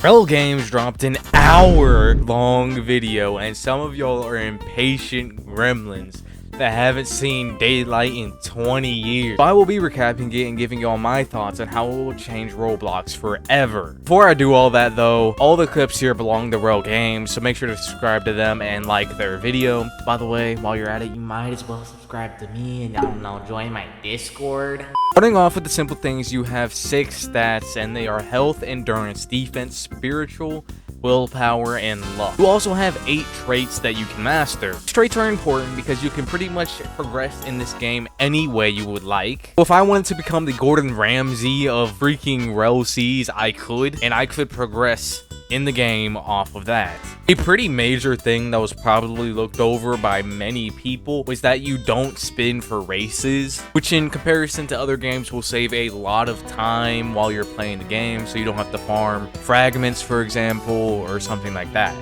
RellGames dropped an hour-long video, and some of y'all are impatient gremlins that haven't seen daylight in 20 years. So I will be recapping it and giving y'all my thoughts on how it will change Roblox forever. Before I do all that though, all the clips here belong to RellGames, so make sure to subscribe to them and like their video. By the way, while you're at it, you might as well subscribe to me and, I don't know, join my Discord. Starting off with the simple things, you have 6 stats, and they are health, endurance, defense, spiritual, willpower, and luck. You also have 8 traits that you can master. Traits are important because you can pretty much progress in this game any way you would like. So if I wanted to become the Gordon Ramsay of freaking Rell Seas, I could, and I could progress in the game off of that. A pretty major thing that was probably looked over by many people was that you don't spin for races, which in comparison to other games will save a lot of time while you're playing the game, so you don't have to farm fragments, for example, or something like that.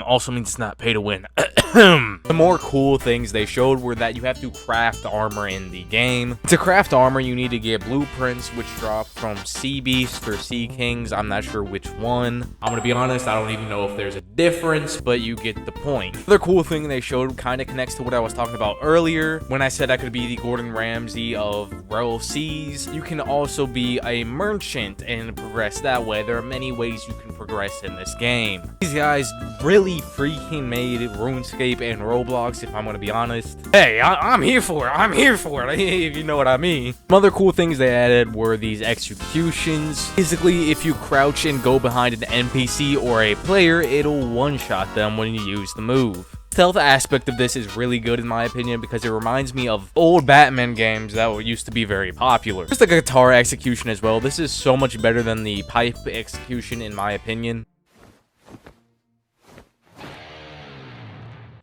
Also means it's not pay to win. The more cool things they showed were that you have to craft armor in the game. To craft armor, you need to get blueprints, which drop from Sea Beasts or Sea Kings. I'm not sure which one. I'm gonna be honest, I don't even know if there's a difference, but you get the point. Another cool thing they showed kind of connects to what I was talking about earlier when I said I could be the Gordon Ramsay of Rell Seas. You can also be a merchant and progress that way. There are many ways you can progress in this game. These guys really freaking made RuneScape and Roblox, if I'm gonna be honest. Hey, I'm here for it. I'm here for it, if you know what I mean. Some other cool things they added were these executions. Basically, if you crouch and go behind an NPC or a player, it'll one-shot them when you use the move. The stealth aspect of this is really good in my opinion because it reminds me of old Batman games that used to be very popular. Just like a guitar execution as well. This is so much better than the pipe execution in my opinion.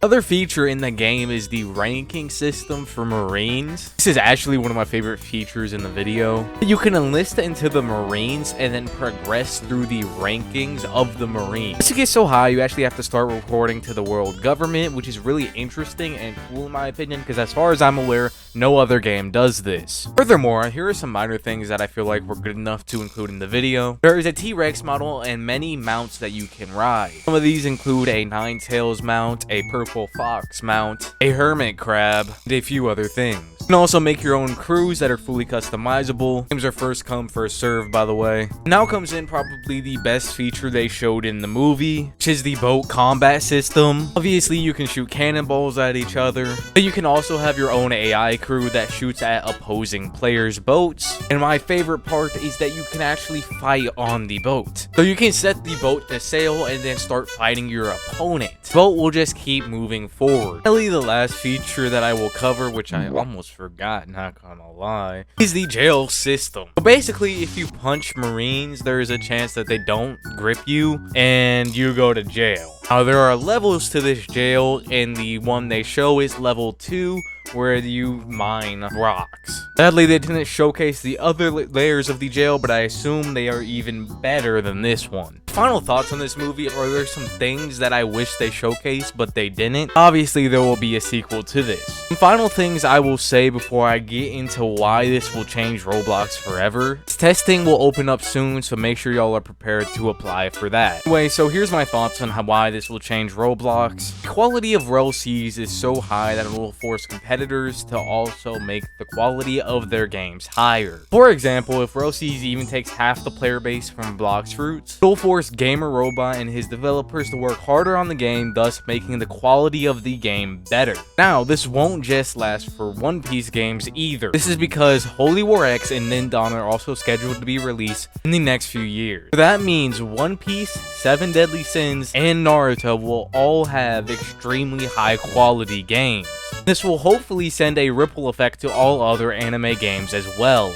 Another feature in the game is the ranking system for Marines. This is actually one of my favorite features in the video. You can enlist into the Marines and then progress through the rankings of the Marines. To get so high, you actually have to start reporting to the world government, which is really interesting and cool in my opinion, because as far as I'm aware, no other game does this. Furthermore, here are some minor things that I feel like were good enough to include in the video. There is a T-Rex model and many mounts that you can ride. Some of these include a Ninetales mount, a purple fox mount, a hermit crab, and a few other things. You can also make your own crews that are fully customizable. Games are first come, first serve, by the way. Now comes in probably the best feature they showed in the movie, which is the boat combat system. Obviously, you can shoot cannonballs at each other, but you can also have your own AI crew that shoots at opposing players' boats. And my favorite part is that you can actually fight on the boat. So you can set the boat to sail and then start fighting your opponent. The boat will just keep moving forward. Finally, the last feature that I will cover, which I almost forgot, not gonna lie, is the jail system. So basically, if you punch Marines, there is a chance that they don't grip you and you go to jail. Now, there are levels to this jail, and the one they show is level 2, where you mine rocks. Sadly, they didn't showcase the other layers of the jail, but I assume they are even better than this one. Final thoughts on this movie are there some things that I wish they showcased, but they didn't. Obviously, there will be a sequel to this. Some final things I will say before I get into why this will change Roblox forever. This testing will open up soon, so make sure y'all are prepared to apply for that. Anyway, so here's my thoughts on why this will change Roblox. The quality of Rell Seas is so high that it will force competitors to also make the quality of their games higher. For example, if Rell Seas even takes half the player base from Bloxfruits, it'll force Gamer Robot and his developers to work harder on the game, thus making the quality of the game better. Now, this won't just last for One Piece games either. This is because Holy War X and Nindon are also scheduled to be released in the next few years. So that means One Piece, 7 Deadly Sins, and Naruto will all have extremely high quality games. This will hopefully send a ripple effect to all other anime games as well.